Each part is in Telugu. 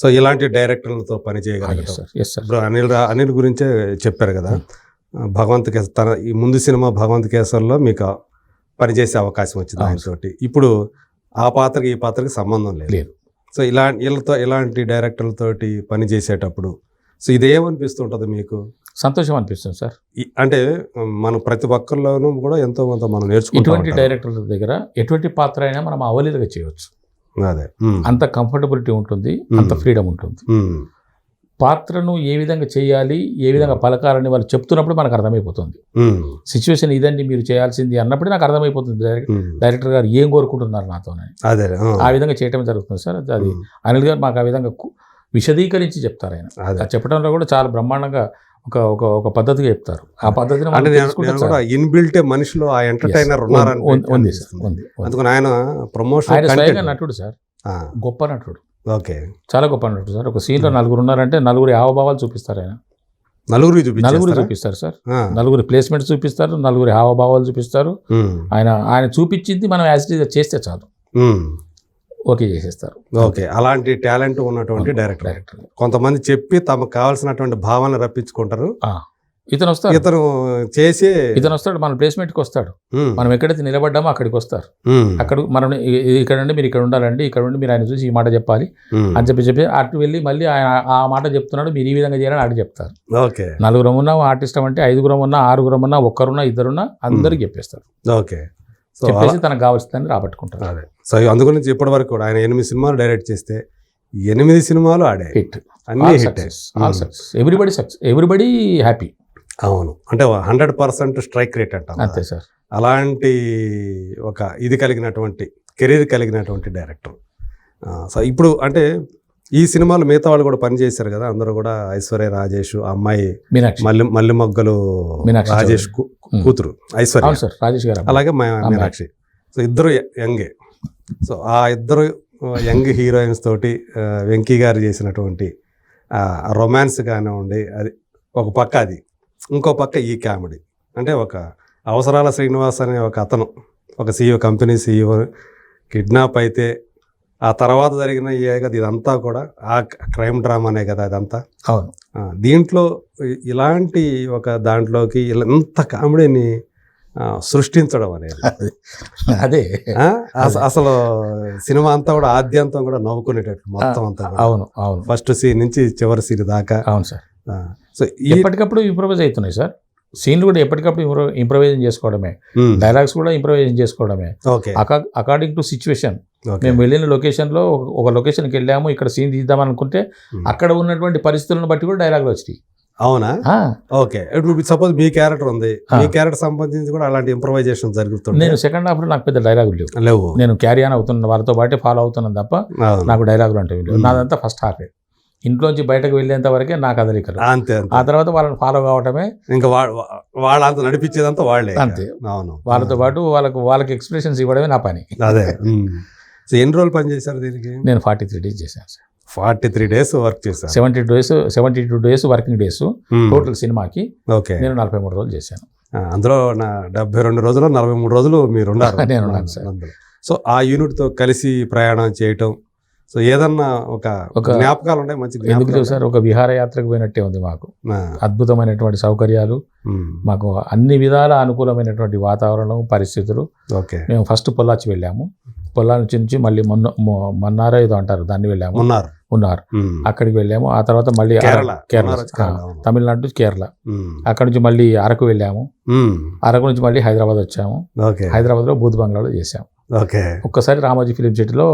సో ఇలాంటి డైరెక్టర్లతో పని చేయగలగటం. ఇప్పుడు అనిల్ గురించే చెప్పారు కదా, భగవంత్ కేసర్ తన ఈ ముందు సినిమా భగవంత్ కేసర్లో మీకు పనిచేసే అవకాశం వచ్చింది ఆయనతోటి. ఇప్పుడు ఆ పాత్రకి ఈ పాత్రకి సంబంధం లేదు. సో ఇలాంటి డైరెక్టర్లతోటి పని చేసేటప్పుడు సో ఇదేమనిపిస్తుంటుంది మీకు? సంతోషం అనిపిస్తుంది సార్. అంటే మనం ప్రతి ఒక్కరిలోనూ కూడా ఎంతో కొంత మనం నేర్చుకుంటాం. ఇటువంటి డైరెక్టర్ల దగ్గర ఎటువంటి పాత్ర అయినా మనం అవలీలగా చేయవచ్చు. అదే అంత కంఫర్టబిలిటీ ఉంటుంది, అంత ఫ్రీడమ్ ఉంటుంది. పాత్రను ఏ విధంగా చేయాలి, ఏ విధంగా పలకాలని వాళ్ళు చెప్తున్నప్పుడు మనకు అర్థమైపోతుంది. సిచ్యువేషన్ ఇదండి మీరు చేయాల్సింది అన్నప్పుడు నాకు అర్థమైపోతుంది డైరెక్టర్ గారు ఏం కోరుకుంటున్నారు నాతోనే. ఆ విధంగా చేయటం జరుగుతుంది సార్. అది అనిల్ గారు మాకు ఆ విధంగా విశదీకరించి చెప్తారు. ఆయన చెప్పడంలో కూడా చాలా బ్రహ్మాండంగా ఒక పద్ధతిగా చెప్తారు. ఆ పద్ధతిని ఇన్బిల్ట్ మనిషిలో ఆ ఎంటర్టైనర్ ఉంది సార్. అందుకని ఆయన ప్రమోషన్ ఆయన స్వయంగా నటుడు సార్, గొప్ప నటుడు. ఓకే, చాలా గొప్ప నటుడు సార్. ఒక సీన్లో నలుగురు ఉన్నారంటే నలుగురి హావభావాలు చూపిస్తారు ఆయన. నలుగురు చూపిస్తారు సార్. నలుగురి ప్లేస్మెంట్ చూపిస్తారు, నలుగురి హావభావాలు చూపిస్తారు. ఆయన చూపించింది మనం యాజ్ ఇట్ ఈజ్ చేస్తే చాలు, ఓకే చేసేస్తారు. ఓకే, అలాంటి టాలెంట్ ఉన్నటువంటి డైరెక్టర్. కొంతమంది చెప్పి తమకు కావాల్సినటువంటి భావనలు రప్పించుకుంటారు. ఇతను వస్తాడు, మన ప్లేస్మెంట్కి వస్తాడు. మనం ఎక్కడైతే నిలబడ్డామో అక్కడికి వస్తారు. అక్కడ మనం ఇక్కడ నుండి మీరు ఇక్కడ ఉండాలండి, ఇక్కడ నుండి మీరు ఆయన చూసి ఈ మాట చెప్పాలి అని చెప్పి అటు వెళ్ళి మళ్ళీ ఆయన ఆ మాట చెప్తున్నాడు, మీరు ఈ విధంగా చేయాలని అటు చెప్తారు. ఓకే, నలుగురం ఉన్నా ఆర్టిస్ట్ అంటే 5గురం ఉన్నా 6గురం ఉన్నా 1 ఇద్దరున్నా అందరికి చెప్పేస్తారు. ఓకే, చెప్పేసి తనకు కావాల్సిందని రాబట్టుకుంటారు. అదే సో అందుగురించి ఇప్పటి వరకు కూడా ఆయన 8 సినిమాలు డైరెక్ట్ చేస్తే 8 సినిమాలు ఆడే హిట్, అన్ని సక్సెస్, ఎవ్రీబడి హ్యాపీ. అవును, అంటే 100% స్ట్రైక్ రేట్ అంట. అంతే సార్. అలాంటి ఒక ఇది కలిగినటువంటి కెరీర్ కలిగినటువంటి డైరెక్టర్. సో ఇప్పుడు అంటే ఈ సినిమాలు మిగతా వాళ్ళు కూడా పనిచేశారు కదా, అందరూ కూడా ఐశ్వర్య రాజేష్, అమ్మాయి మల్లి మొగ్గలు రాజేష్ కూతురు ఐశ్వర్య, అలాగే మీనాక్షి. సో ఇద్దరు యంగే. సో ఆ ఇద్దరు యంగ్ హీరోయిన్స్ తోటి వెంకీ గారు చేసినటువంటి రొమాన్స్ కానివ్వండి, అది ఒక పక్క, అది ఇంకో పక్క ఈ కామెడీ. అంటే ఒక అవసరాల శ్రీనివాస్ అనే ఒక అతను, ఒక CEO, కంపెనీ CEO కిడ్నాప్ అయితే ఆ తర్వాత జరిగిన కదా ఇదంతా కూడా ఆ క్రైమ్ డ్రామానే కదా ఇదంతా. అవును, దీంట్లో ఇలాంటి ఒక దాంట్లోకి ఇంత కామెడీని సృష్టించడం అనేది అదే అసలు సినిమా అంతా కూడా ఆద్యంతం కూడా నవ్వుకునేటట్టు మొత్తం అంతా. అవును, ఫస్ట్ సీన్ నుంచి చివరి సీన్ దాకా. అవును సార్. సో ఎప్పటికప్పుడు ఇంప్రూవైజ్ అవుతున్నాయి సార్. సీన్లు కూడా ఎప్పటికప్పుడు ఇంప్రూవైజేషన్ చేసుకోవడమే, డైలాగ్స్ కూడా ఇంప్రూవైజేషన్ చేసుకోవడమే అకార్డింగ్ టు సిచ్యువేషన్. మేము వెళ్ళిన లొకేషన్లో ఒక లొకేషన్కి వెళ్ళాము, ఇక్కడ సీన్ తీద్దామని అనుకుంటే అక్కడ ఉన్నటువంటి పరిస్థితులను బట్టి కూడా డైలాగులు వచ్చినాయి. అవునా? ఓకే, ఇప్పుడు సపోజ్ మీ క్యారెక్టర్ ఉంది, మీ క్యారెక్టర్ సంబంధించి కూడా అలాంటి ఇంప్రూవైజేషన్ జరుగుతుంది. నేను సెకండ్ హాఫ్లో నాకు పెద్ద డైలాగులు లేవు. నేను క్యారీ ఆన్ అవుతున్న వాళ్ళతో పాటే ఫాలో అవుతున్నాను తప్ప నాకు డైలాగులు అంటే లేవు. నాదంతా ఫస్ట్ హాఫే. ఇంట్లోంచి బయటకు వెళ్ళేంత వరకే నా కదలికలు. అంతే. ఆ తర్వాత వాళ్ళని ఫాలో కావటమే, ఇంకా వాళ్ళంతా నడిపించేదంతా వాళ్ళే. అంతే. అవును, వాళ్ళతో పాటు వాళ్ళకి ఎక్స్ప్రెషన్స్ ఇవ్వడమే నా పని. అదే. సో ఎన్ని రోజులు పని చేశారు దీనికి? నేను 43 days చేశాను సార్. 43 days వర్క్ చేశాను. 72 days వర్కింగ్ డేస్ టోటల్ సినిమాకి. ఓకే, నేను 43 రోజులు చేశాను. అందులో నా 72 రోజులు 43 రోజులు మీరు ఉన్నారు. నేను ఉన్నాను సార్. సో ఆ యూనిట్తో కలిసి ప్రయాణం చేయటం, సో ఏదన్నా ఒక జ్ఞాపకాలు ఉన్నాయి మంచి? ఎందుకు సార్, ఒక విహారయాత్రకు పోయినట్టే ఉంది మాకు. అద్భుతమైనటువంటి సౌకర్యాలు, మాకు అన్ని విధాల అనుకూలమైనటువంటి వాతావరణం, పరిస్థితులు. ఓకే, మేము ఫస్ట్ పొల్లాచి వెళ్ళాము. పొల్లాచి నుంచి మళ్ళీ మన్నారో ఏదో అంటారు, దాన్ని వెళ్ళాము. ఉన్నారు అక్కడికి వెళ్ళాము. ఆ తర్వాత మళ్ళీ కేరళ, తమిళనాడు కేరళ. అక్కడ నుంచి మళ్ళీ అరకు వెళ్ళాము. అరకు నుంచి మళ్ళీ హైదరాబాద్ వచ్చాము. హైదరాబాద్లో బూత్ బంగ్లాలో చేసాము. ఒక్కసారి రామోజీ ఫిలిం సిటీలో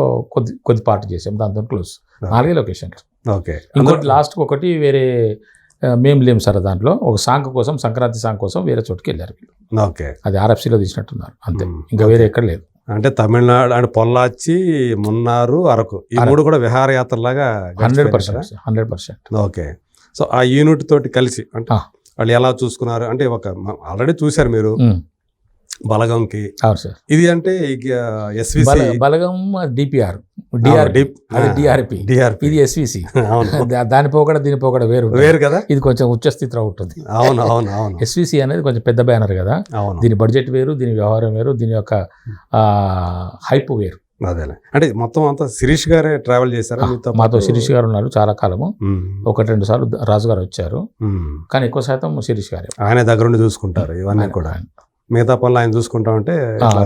కొద్ది పార్ట్ చేసాం, దాంతో క్లోజ్. 4 లొకేషన్లు. ఇంకోటి లాస్ట్ ఒకటి వేరే మేము లేము సార్. దాంట్లో ఒక సాంగ్ కోసం, సంక్రాంతి సాంగ్ కోసం వేరే చోటుకి వెళ్ళారు. అది RFCలో తీసినట్టున్నారు, అంతే. ఇంకా వేరే ఎక్కడ లేదు. అంటే తమిళనాడు అంటే పొల్లాచి, మున్నారు, అరకు, ఈ 3 కూడా విహారయాత్రలాగా 100%. ఓకే, సో ఆ యూనిట్ తోటి కలిసి అంటే వాళ్ళు ఎలా చూసుకున్నారు అంటే, ఒక ఆల్రెడీ చూశారు మీరు బలగంకి. అవును సార్. ఇది అంటే SVC బలగం DPR, DRP, ఇది SVC. దాని పోకడ దీని పోకడ వేరు కదా. ఇది కొంచెం ఉచ్చస్థితిలో ఉంటుంది. అవును. SVC అనేది కొంచెం పెద్ద బ్యానర్ కదా. దీని బడ్జెట్ వేరు, దీని వ్యవహారం వేరు, దీని యొక్క హైప్ వేరు. అదేలే. అంటే మొత్తం అంతా శిరీష్ గారే ట్రావెల్ చేశారా మీతో మాతో పాటు? శిరీష్ గారు ఉన్నారు చాలా కాలము. ఉమ్, 1-2 సార్లు రాజు గారు వచ్చారు, ఉమ్. కానీ ఎక్కువ శాతం శిరీష్ గారే. ఆయన దగ్గరుండి చూసుకుంటారు ఇవన్నీ ఆయన- కూడా. ఆయన. మిగతా పనులు ఆయన చూసుకుంటా ఉంటే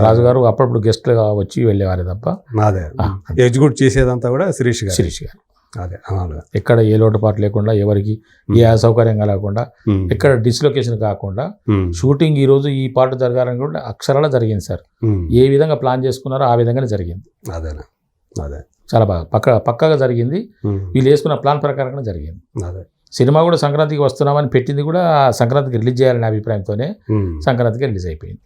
రాజు గారు అప్పుడప్పుడు గెస్ట్లుగా వచ్చి వెళ్ళేవారే తప్ప. నాదే ఆ, ఎగ్జిక్యూట్ చేసేదంతా కూడా శిరీష్ గారు. శిరీష్ గారు అదే మామూలుగా. ఎక్కడ ఏ లోటుపాటు లేకుండా, ఎవరికి ఏ అసౌకర్యంగా లేకుండా, ఉమ్, ఎక్కడ డిస్లొకేషన్ కాకుండా, ఉమ్, షూటింగ్ ఈ రోజు ఈ పాట జరగాలని కూడా అక్షరాలా జరిగింది సార్. ఉమ్. ఏ విధంగా ప్లాన్ చేసుకున్నారో ఆ విధంగానే జరిగింది. అదేలే. అదే. చాలా బాగా పక్కాగా జరిగింది. ఉమ్, వీళ్ళు వేసుకున్న ప్లాన్ ప్రకారంగా జరిగింది. అదే. సినిమా కూడా సంక్రాంతికి వస్తున్నామని పెట్టింది కూడా సంక్రాంతికి రిలీజ్ చేయాలనే అభిప్రాయంతోనే ఉమ్. సంక్రాంతికి రిలీజ్ అయిపోయింది.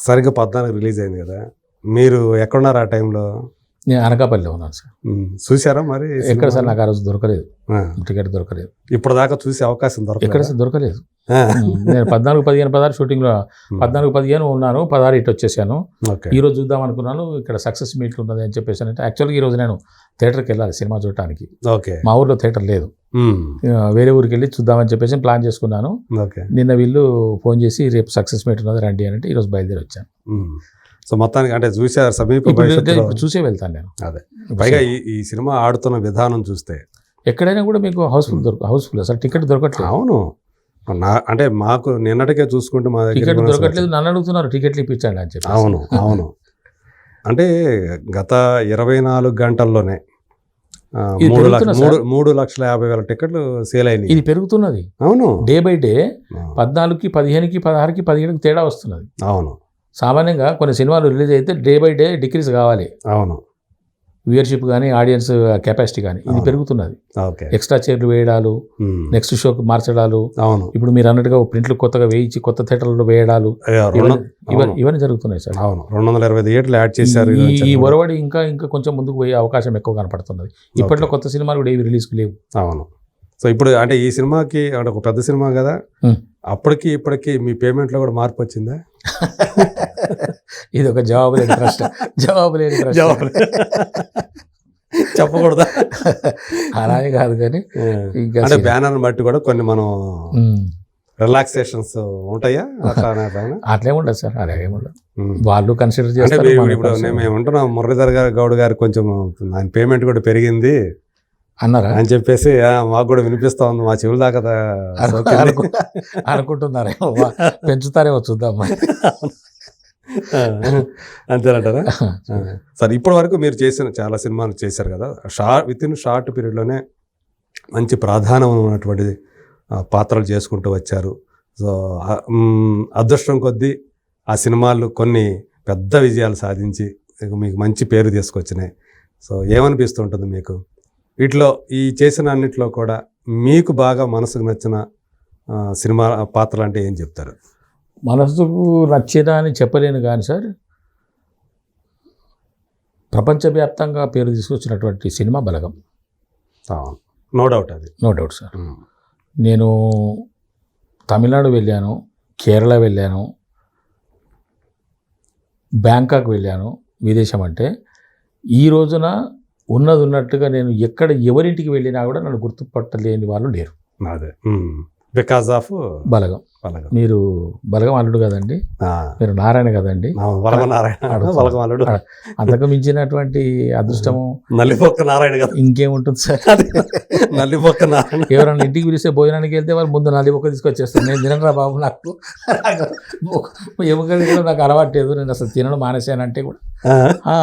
సరిగ్గా 14 రిలీజ్ అయింది కదా, మీరు ఎక్కడున్నారు ఆ టైంలో? నేను అనకాపల్లిలో ఉన్నాను సార్. చూసారా మరి ఎక్కడ సార్ నాకు ఆ రోజు దొరకలేదు, ఆ, టికెట్ దొరకలేదు, ఇప్పుడు దాకా చూసే అవకాశం ఎక్కడ దొరకలేదు. సార్ దొరకలేదు. నేను 14, 15, 16 షూటింగ్లో 14, 15 ఉన్నాను, 16 ఇటు వచ్చేసాను. ఓకే. ఈ రోజు చూద్దాం అనుకున్నాను, ఇక్కడ సక్సెస్ మీట్లు ఉన్నది అని చెప్పేసి అంటే యాక్చువల్గా ఈ రోజు నేను థియేటర్కి వెళ్ళాలి సినిమా చూడటానికి. ఓకే. మా ఊర్లో థియేటర్ లేదు, ఉమ్, వేరే ఊరికి వెళ్ళి చూద్దామని చెప్పేసి ప్లాన్ చేసుకున్నాను. ఓకే. నిన్న వీళ్ళు ఫోన్ చేసి రేపు సక్సెస్ మీట్ ఉన్నది రండి అని అంటే ఈరోజు బయలుదేరి వచ్చాను. ఉమ్. సో మొత్తానికి అంటే చూసారు సమీప ఇప్పుడు భవిష్యత్తులో. ఇప్పుడు చూసే వెళ్తాను నేను. అదే. పైగా ఈ సినిమా ఆడుతున్న విధానం చూస్తే ఎక్కడైనా కూడా మీకు హౌస్ఫుల్ అసలు టికెట్ దొరకట్లేదు. అవును. అంటే మాకు నిన్నటికే చూసుకుంటే మా దగ్గర టికెట్ కూడా దొరకట్లేదు, నన్ను అడుగుతున్నారు టికెట్లు ఇప్పించండి అని చెప్పి. అవును, అవును. అంటే గత 24 గంటల్లోనే ఇది పెరుగుతున్నా సార్. 3,50,000 టికెట్లు సేల్ అయినాయి. ఇది పెరుగుతున్నది అవును, డే బై డే. 14కి, 15కి, 16కి, 17కి తేడా వస్తున్నది. అవును, సామాన్యంగా కొన్ని సినిమాలు రిలీజ్ అయితే డే బై డే డిక్రీజ్ కావాలి, అవును. వ్యూయర్షిప్ కానీ ఆడియన్స్ కెపాసిటీ కానీ. ఇది పెరుగుతున్నది. ఓకే. ఎక్స్ట్రా చైర్లు వేయడాలు, ఉమ్, నెక్స్ట్ షోకి మార్చడాలు, అవును. ఇప్పుడు మీరు అన్నట్టుగా ప్రింట్లు కొత్తగా వేయించి కొత్త థియేటర్లో వేయడాలు, ఇవన్నీ జరుగుతున్నాయి సార్. అవును. 225 థియేటర్లు యాడ్ చేశారు. ఈ ఒరవడి ఇంకా కొంచెం ముందుకు పోయే అవకాశం ఎక్కువ కనపడుతున్నది. ఇప్పట్లో కొత్త సినిమాలు కూడా ఏవి రిలీజ్కి లేవు. అవును. సో ఇప్పుడు అంటే ఈ సినిమాకి అంటే ఒక పెద్ద సినిమా కదా, అప్పటికి ఇప్పటికి మీ పేమెంట్లో కూడా మార్పు వచ్చిందా? ఇది ఒక జవాబు లేని ప్రశ్న. చెప్పకూడదా? అలానే కాదు కానీ ఇంకా అంటే బ్యానర్ బట్టి కూడా కొన్ని మనం రిలాక్సేషన్స్ ఉంటాయా? అట్లే ఉండదు సార్, అలాగే ఉండదు. ఉమ్. వాళ్ళు కన్సిడర్ అంటే చేస్తారు. ఇప్పుడు మేము ఉంటున్నాం, మురళీధర్ గౌడ్ గారు కొంచెం ఆయన పేమెంట్ కూడా పెరిగింది అన్నారా అని చెప్పేసి మాకు కూడా వినిపిస్తా ఉంది, మా చెవుల దాకా అనుకుంటున్నారేమో, పెంచుతారేమో చూద్దాం మరి. అంతేనంటారా? సరే, ఇప్పటి వరకు మీరు చేసిన చాలా సినిమాలు చేశారు కదా, విత్ ఇన్ షార్ట్ పీరియడ్లోనే మంచి ప్రాధాన్యం ఉన్నటువంటి పాత్రలు చేసుకుంటూ వచ్చారు. సో అదృష్టం కొద్దీ ఆ సినిమాలు కొన్ని పెద్ద విజయాలు సాధించి మీకు మంచి పేరు తీసుకొచ్చినాయి. సో ఏమనిపిస్తుంటుంది మీకు వీటిలో, ఈ చేసిన అన్నిట్లో కూడా మీకు బాగా మనసుకు నచ్చిన సినిమా పాత్రలు అంటే ఏం చెప్తారు? మనసుకు నచ్చిన అని చెప్పలేను కానీ సార్, ప్రపంచవ్యాప్తంగా పేరు తీసుకొచ్చినటువంటి సినిమా బలగం. నో డౌట్, అది నో డౌట్ సార్. నేను తమిళనాడు వెళ్ళాను, కేరళ వెళ్ళాను, బ్యాంకాక్ వెళ్ళాను. విదేశం అంటే ఈ రోజున ఉన్నట్టుగా నేను ఎక్కడ ఎవరింటికి వెళ్ళినా కూడా నన్ను గుర్తుపట్టలేని వాళ్ళు లేరు. అదే బికాస్ ఆఫ్ బలగం. మీరు బలగం అల్లుడు కదండి, మీరు నారాయణ కదండి, అంతకు మించినటువంటి అదృష్టము నల్లిపొక్క నారాయణ కదా ఇంకేముంటుంది సార్. నల్లిపొక్క నారాయణ. ఎవరైనా ఇంటికి పిలిస్తే భోజనానికి వెళ్తే వాళ్ళు ముందు నల్లిపొక్క తీసుకొచ్చేస్తాను. నేను తినరా బాబు, నాకు ఎముకలు కూడా నాకు అలవాట్లేదు, నేను అసలు తినడం మానేసానంటే కూడా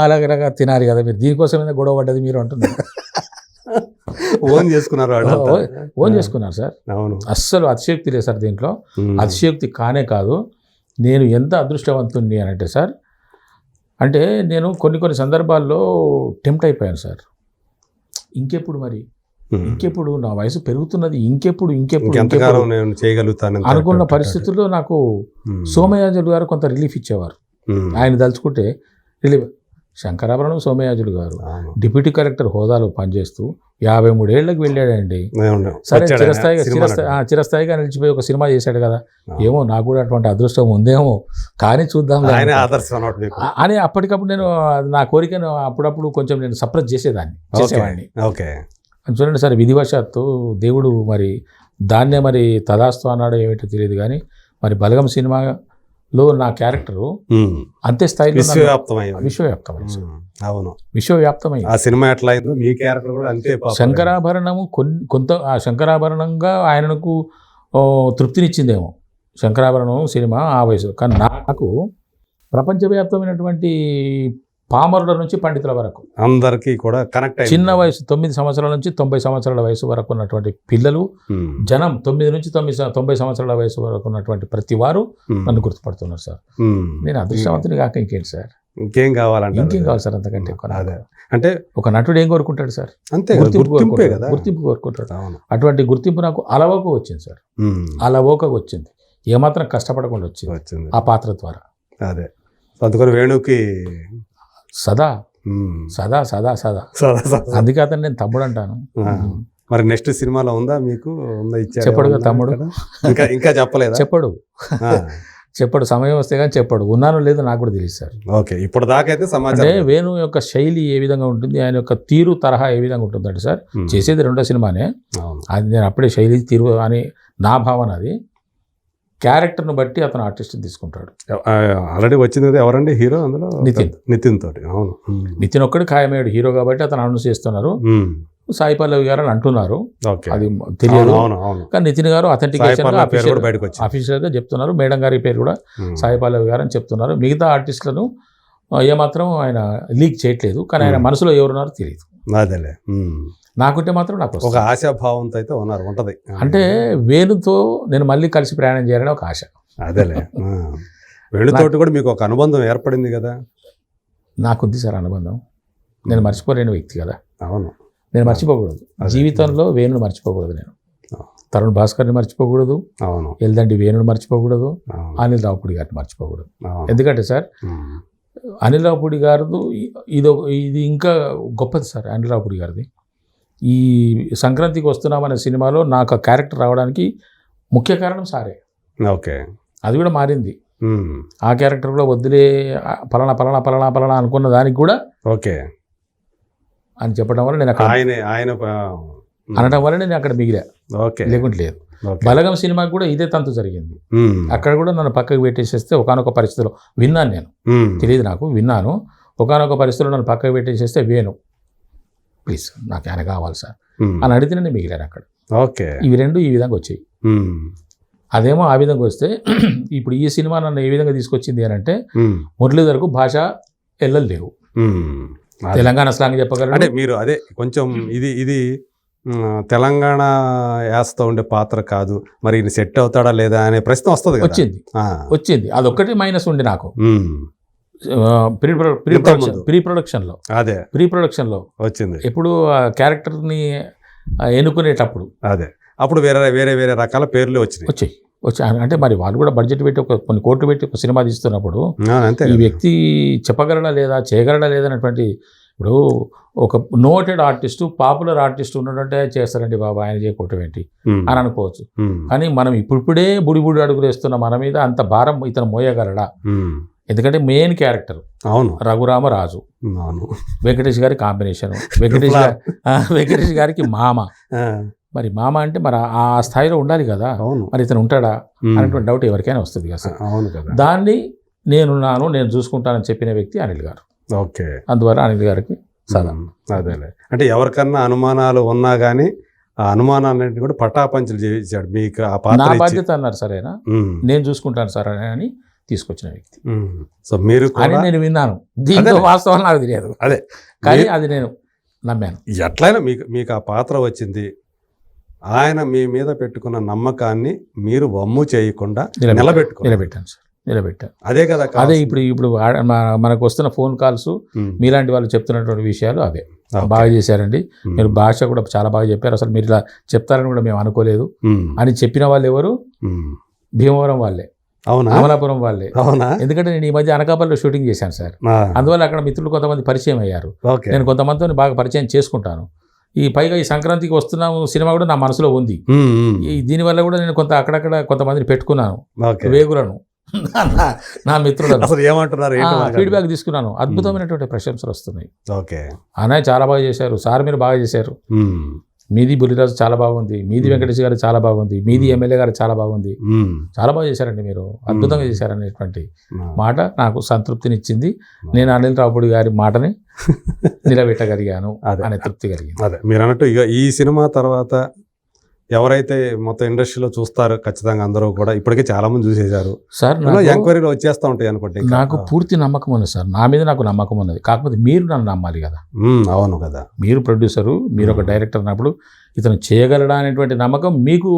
అలాగే తినాలి కదా మీరు, దీనికోసమైనా గొడవ పడ్డది మీరు అంటున్నారు. ఓన్ చేసుకున్నారు సార్. అవును, అస్సలు అతిశయోక్తి లేదు సార్ దీంట్లో. అతిశయోక్తి కానే కాదు. నేను ఎంత అదృష్టవంతుణ్ణి అని అంటే సార్, అంటే నేను కొన్ని సందర్భాల్లో టెంప్ట్ అయిపోయాను సార్. ఇంకెప్పుడు మరి, ఇంకెప్పుడు నా వయసు పెరుగుతున్నది, ఇంకెప్పుడు చేయగలుగుతాను అనుకున్న పరిస్థితుల్లో నాకు సోమయాజులు గారు కొంత రిలీఫ్ ఇచ్చేవారు. ఆయన తలుచుకుంటే రిలీఫ్. శంకరాభరణం సోమయాజులు గారు డిప్యూటీ కలెక్టర్ హోదాలో పనిచేస్తూ 53 ఏళ్ళకి వెళ్ళాడండి. సరే, చిరస్థాయిగా నిలిచిపోయి ఒక సినిమా చేశాడు కదా. ఏమో నాకు కూడా అటువంటి అదృష్టం ఉందేమో, కానీ చూద్దాం అని అప్పటికప్పుడు నేను నా కోరికను అప్పుడప్పుడు కొంచెం నేను సప్రెస్ చేసేవాడిని. చూడండి సార్, విధివశాత్తు దేవుడు మరి దాన్నే మరి తదాస్తు అన్నాడో ఏమిటో తెలియదు కానీ మరి బలగం సినిమా లో నా క్యారెక్టరు ఉమ్. అంతే స్థాయిలో విశ్వవ్యాప్తమైంది. విశ్వవ్యాప్తమైంది సార్. అవును, విశ్వవ్యాప్తమైంది. ఆ సినిమా ఎట్లా అయిందో మీ క్యారెక్టర్ కూడా అంతే పాపులర్. శంకరాభరణము కొంత ఆ శంకరాభరణంగా ఆయనకు తృప్తినిచ్చిందేమో శంకరాభరణం సినిమా ఆ వయసు. కానీ నాకు ప్రపంచవ్యాప్తమైనటువంటి పామరుల నుంచి పండితుల వరకు అందరికీ కూడా కనెక్ట్ అయింది. చిన్న వయసు 9 సంవత్సరాల నుంచి 90 సంవత్సరాల వయసు వరకు ఉన్నటువంటి పిల్లలు, ఉమ్. జనం 9 నుంచి 90 సంవత్సరాల వయసు వరకు ఉన్నటువంటి ప్రతి వారు ఉమ్. నన్ను గుర్తుపడుతున్నారు సార్. ఉమ్. నేను అదృష్టవంతుని కాక ఇంకేంటి సార్, ఇంకేం కావాలంటే ఇంకేం కావాలి సార్ అంతకంటే ఎక్కువ నాకు? అదే అంటే ఒక నటుడు ఏం కోరుకుంటాడు సార్? అంతే కదా, గుర్తింపు గుర్తింపే కోరుకుంటాడు. కదా. గుర్తింపు కోరుకుంటాడు. అవును. అటువంటి గుర్తింపు నాకు అలవోక వచ్చింది సార్. ఉమ్. అలవోక వచ్చింది, ఏమాత్రం కష్టపడకుండా వచ్చింది వచ్చింది. ఆ పాత్ర ద్వారా. అదే అందుకని వేణుకి సదా ఉమ్. సదా సదా సదా సదా సదా. అందుకే అతను నేను తమ్ముడు అంటాను. ఆ. మరి నెక్స్ట్ సినిమాలో ఉందా మీకు? ఉందా? ఇచ్చారు చెప్పడుగా తమ్ముడు. ఇంకా ఇంకా చెప్పలేదా? చెప్పడు ఆ. చెప్పడు, సమయం వస్తే కానీ చెప్పడు. ఉన్నానో లేదో నాకు కూడా తెలియదు సార్. ఓకే, ఇప్పుడు దాకా అయితే అంటే సమాచారం. వేణు యొక్క శైలి ఏ విధంగా ఉంటుంది, ఆయన యొక్క తీరు తరహా ఏ విధంగా ఉంటుందంటే సార్, ఉమ్. చేసేది రెండో సినిమానే, అవును. అది నేను అప్పుడే శైలి తీరు అని నా భావన. అది క్యారెక్టర్ను బట్టి అతను ఆర్టిస్ట్ తీసుకుంటాడు. ఆల్రెడీ వచ్చింది కదా, ఎవరండి హీరో అందులో? నితిన్. నితిన్ తోటి. అవును. ఉమ్. నితిన్ ఒక్కడు ఖాయమయ్యాడు హీరో కాబట్టి అతను అనౌన్స్ చేస్తున్నారు. ఉమ్. సాయి పల్లవి గారు అని అంటున్నారు, ఓకే. అది తెలియదు. అవును, అవును. కానీ నితిన్ గారు సాయి అథెంటికేషన్ పల్లవి పేరు కూడా బయటకు వచ్చింది. అఫీషియల్గా చెప్తున్నారు. మేడం గారి పేరు కూడా ఉమ్. సాయి పల్లవి గారు అని చెప్తున్నారు. మిగతా ఆర్టిస్టులను ఏమాత్రం ఆయన లీక్ చేయట్లేదు. కానీ ఆయన మనసులో ఎవరున్నారో తెలియదు. అదేలే. ఉమ్. నాకుంటే మాత్రం నాకు ఒక వస్తుంది. ఆశాభావంతో అయితే ఉంటది. అంటే వేణుతో నేను మళ్ళీ కలిసి ప్రయాణం చేయాలని ఒక ఆశ. అదేలే. వేణుతోటి కూడా మీకు ఒక అనుబంధం ఏర్పడింది కదా? నాకుంది సార్ అనుబంధం. నేను మర్చిపోలేని వ్యక్తి కదా, అవును. నేను మర్చిపోకూడదు. అదే. జీవితంలో వేణుని మర్చిపోకూడదు. నేను తరుణ్ భాస్కర్ని మర్చిపోకూడదు, అవును. ఎల్దండి వేణుని మర్చిపోకూడదు, అవును. అనిల్ రావుపూడి గారిని మర్చిపోకూడదు. అవును. ఎందుకంటే సార్ ఉమ్. అనిల్ రావుపూడి గారిది ఇది ఇంకా గొప్పది సార్. అనిల్ రావుపూడి గారిది ఈ సంక్రాంతికి వస్తున్నామనే సినిమాలో నాకు ఆ క్యారెక్టర్ రావడానికి ముఖ్య కారణం సారే. ఓకే. అది కూడా మారింది. ఉమ్. ఆ క్యారెక్టర్ కూడా వద్దులే, పలానా పలానా పలానా పలానా అనుకున్న దానికి కూడా ఓకే అని చెప్పడం వల్ల నేను అక్కడ ఆయన అనడం వల్ల నేను అక్కడ మిగిలా, ఓకే. లేకుంటే లేదు. ఓకే. బలగం సినిమాకి కూడా ఇదే తంతు జరిగింది. ఉమ్. అక్కడ కూడా నన్ను పక్కకు పెట్టేసేస్తే ఒకానొక పరిస్థితిలో విన్నాను, నేను ఉమ్. తెలియదు నాకు, విన్నాను. ఒకానొక పరిస్థితిలో నన్ను పక్కకు పెట్టేసేస్తే వేణు ప్లీజ్ నాకు ఆయన కావాలి సార్ ఉమ్. అని అడిగితే నేను మిగిలాను అక్కడ. ఓకే. ఇవి రెండు ఈ విధంగా వచ్చాయి. ఉమ్. అదేమో ఆ విధంగా వస్తే ఇప్పుడు ఈ సినిమా నన్ను ఏ విధంగా తీసుకొచ్చింది అని అంటే ఉమ్. మురళీధర్కు భాష ఎల్లలేవు. ఉమ్. అదే. తెలంగాణ స్లాంగ్ చెప్పగలరు. అంటే మీరు అదే కొంచెం ఇది తెలంగాణ యాసతో ఉండే పాత్ర కాదు, మరి ఈయన సెట్ అవుతాడా లేదా అనే ప్రశ్న వస్తుంది కదా? వచ్చింది. అదొక్కటి మైనస్ ఉండి నాకు ఉమ్. ప్రీ ప్రొడక్షన్లో వచ్చింది. ఎప్పుడు ఆ క్యారెక్టర్ని ఎన్నుకునేటప్పుడు అదే అప్పుడు వేరే రకాల పేర్లు వచ్చాయి. అంటే మరి వాళ్ళు కూడా బడ్జెట్ పెట్టి కొన్ని కోట్లు పెట్టి ఒక సినిమా తీస్తున్నప్పుడు అంతే ఈ వ్యక్తి చెప్పగలడా లేదా, చేయగలడా లేదా అనేటువంటి, ఇప్పుడు ఒక నోటెడ్ ఆర్టిస్టు, పాపులర్ ఆర్టిస్ట్ ఉన్నట్టే చేస్తారండి బాబా, ఆయన చేయకపోవటం ఏంటి అని అనుకోవచ్చు. కానీ మనం ఇప్పుడిప్పుడే బుడి అడుగులు వేస్తున్న మన మీద అంత భారం ఇతను మోయగలడా? ఎందుకంటే మెయిన్ క్యారెక్టర్ అవును రఘురామరాజు, అవును, వెంకటేష్ గారి కాంబినేషన్, వెంకటేష్ గారికి మామ. మరి మామ అంటే మరి ఆ స్థాయిలో ఉండాలి కదా, మరి ఇతను ఉంటాడా అనేటువంటి డౌట్ ఎవరికైనా వస్తుంది కదా. దాన్ని నేను చూసుకుంటానని చెప్పిన వ్యక్తి అనిల్ గారు. ఓకే. అందువల్ల అనిల్ గారికి సదా. అదేలే, అంటే ఎవరికన్నా అనుమానాలు ఉన్నా కానీ ఆ అనుమానాలన్నింటినీ కూడా పటాపంచలు చేయించాడు మీకు. ఆ పాత్ర నా బాధ్యత అన్నారు సరేనా, నేను చూసుకుంటాను సార్ అని తీసుకొచ్చిన వ్యక్తి. సో మీరు అని నేను విన్నాను. దీంతో వాస్తవం నాకు తెలియదు, అదే కానీ అది నేను నమ్మాను. ఎట్లయినా మీకు ఆ పాత్ర వచ్చింది. ఆయన మీ మీద పెట్టుకున్న నమ్మకాన్ని మీరు వమ్ము చేయకుండా నిలబెట్టాను సార్, నిలబెట్టాను. అదే కదా, అదే ఇప్పుడు మనకు వస్తున్న ఫోన్ కాల్స్, మీలాంటి వాళ్ళు చెప్తున్నటువంటి విషయాలు అవే. బాగా చేశారండి, మీరు భాష కూడా చాలా బాగా చెప్పారు, అసలు మీరు ఇలా చెప్తారని కూడా మేము అనుకోలేదు అని చెప్పిన వాళ్ళు ఎవరు? భీమవరం వాళ్ళే, అమలాపురం వాళ్ళే. ఎందుకంటే నేను ఈ మధ్య అనకాపల్లిలో షూటింగ్ చేశాను సార్, అందువల్ల అక్కడ మిత్రులు కొంతమంది పరిచయం అయ్యారు. నేను కొంతమందితో బాగా పరిచయం చేసుకుంటాను. ఈ పైగా ఈ సంక్రాంతికి వస్తున్నాము సినిమా కూడా నా మనసులో ఉంది. దీనివల్ల కూడా నేను అక్కడక్కడ కొంతమందిని పెట్టుకున్నాను, వేగులను, నా మిత్రులను. ఏమంటున్నారు, ఫీడ్బ్యాక్ తీసుకున్నాను. అద్భుతమైనటువంటి ప్రశంసలు వస్తున్నాయి. ఓకే, అన్నయ్య చాలా బాగా చేశారు, సార్ మీరు బాగా చేశారు మీది బుల్లిరాజు చాలా బాగుంది, మీది వెంకటేష్ గారు చాలా బాగుంది, మీది ఎమ్మెల్యే గారు చాలా బాగుంది, చాలా బాగా చేశారండి మీరు, అద్భుతంగా చేశారనేటువంటి మాట నాకు సంతృప్తినిచ్చింది. నేను అనిల్ రావుపూడి గారి మాటని నిలబెట్టగలిగాను అనే తృప్తి కలిగింది. అదే మీరు అన్నట్టు ఇక ఈ సినిమా తర్వాత ఎవరైతే మొత్తం ఇండస్ట్రీలో చూస్తారు ఖచ్చితంగా అందరూ కూడా ఇప్పటికే చాలా మంది చూసేశారు సార్. ఎంక్వైరీలో వచ్చేస్తూ ఉంటాయి అనుకోండి. నాకు పూర్తి నమ్మకం ఉంది సార్, నా మీద నాకు నమ్మకం ఉన్నది. కాకపోతే మీరు నన్ను నమ్మాలి కదా. అవును కదా, మీరు ప్రొడ్యూసరు, మీరు ఒక డైరెక్టర్ అన్నప్పుడు ఇతను చేయగలడా అనేటువంటి నమ్మకం మీకు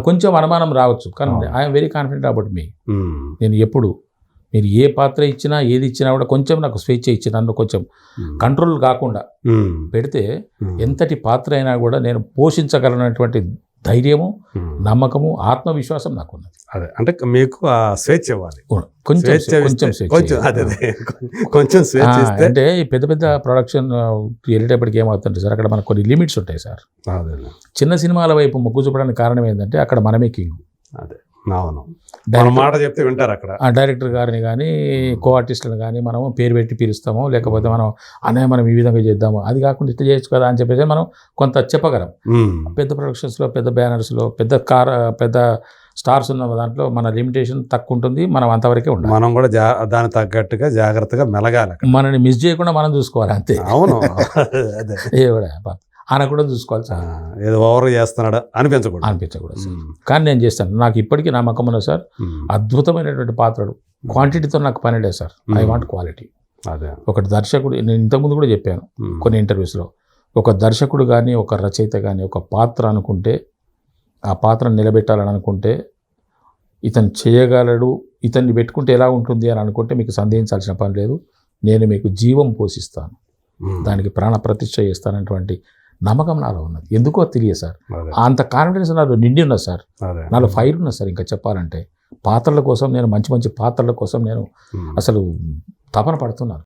కొంచెం అనుమానం రావచ్చు, కానీ I'm very confident about me. నేను ఎప్పుడు మీరు ఏ పాత్ర ఇచ్చినా ఏది ఇచ్చినా కూడా కొంచెం నాకు స్వేచ్ఛ ఇచ్చి నన్ను కొంచెం కంట్రోల్ కాకుండా పెడితే ఎంతటి పాత్ర అయినా కూడా నేను పోషించగలనటువంటి ధైర్యము, నమ్మకము, ఆత్మవిశ్వాసం నాకున్నది. అదే అంటే మీకు ఆ స్వేచ్ఛ ఇవ్వాలి, కొంచెం స్వేచ్ఛ. అంటే పెద్ద పెద్ద ప్రొడక్షన్ వెళ్ళేటప్పటికి ఏమవుతుంటే సార్, అక్కడ మనకు కొన్ని లిమిట్స్ ఉంటాయి సార్. చిన్న సినిమాల వైపు మొగ్గు చూపడానికి కారణం ఏంటంటే అక్కడ మనమే కింగ్. అదే అవును, మాట చెప్తే వింటారు అక్కడ. ఆ డైరెక్టర్ గారిని కానీ కో ఆర్టిస్టులను కానీ మనం పేరు పెట్టి పిలుస్తాము, లేకపోతే మనం అనే మనం ఈ విధంగా చేద్దాము, అది కాకుండా ఇట్లా చేయొచ్చు కదా అని చెప్పేసి మనం కొంత చెప్పగలం. పెద్ద ప్రొడక్షన్స్లో, పెద్ద బ్యానర్స్లో, పెద్ద స్టార్స్ ఉన్న దాంట్లో మన లిమిటేషన్ తక్కువ ఉంటుంది, మనం అంతవరకే ఉండాలి. మనం కూడా దానికి తగ్గట్టుగా జాగ్రత్తగా మెలగాలి, మనని మిస్ చేయకుండా మనం చూసుకోవాలి అంతే. అవును, ఏ కూడా ఆయన కూడా చూసుకోవాలి సార్, ఏదో ఓవర్ చేస్తున్నాడు అనిపించకూడదు సార్. కానీ నేను చేస్తాను, నాకు ఇప్పటికీ నమ్మకం ఉన్నది సార్. అద్భుతమైనటువంటి పాత్రలు, క్వాంటిటీతో నాకు పని లేదు సార్, ఐ వాంట్ క్వాలిటీ. అదే ఒక దర్శకుడు, నేను ఇంతకుముందు కూడా చెప్పాను కొన్ని ఇంటర్వ్యూస్లో, ఒక దర్శకుడు కానీ ఒక రచయిత కానీ ఒక పాత్ర అనుకుంటే, ఆ పాత్రను నిలబెట్టాలని అనుకుంటే, ఇతను చేయగలడు, ఇతన్ని పెట్టుకుంటే ఎలా ఉంటుంది అని అనుకుంటే మీకు సందేహించాల్సిన పని లేదు. నేను మీకు జీవం పోషిస్తాను, దానికి ప్రాణ ప్రతిష్ఠ చేస్తానటువంటి నమ్మకం నాలో ఉన్నది. ఎందుకో తెలియదు సార్, అంత కాన్ఫిడెన్స్ నాలో నిండి ఉన్నది సార్, నాలో ఫైర్ ఉన్నది సార్. ఇంకా చెప్పాలంటే పాత్రల కోసం నేను మంచి మంచి పాత్రల కోసం నేను అసలు తపన పడుతున్నాను.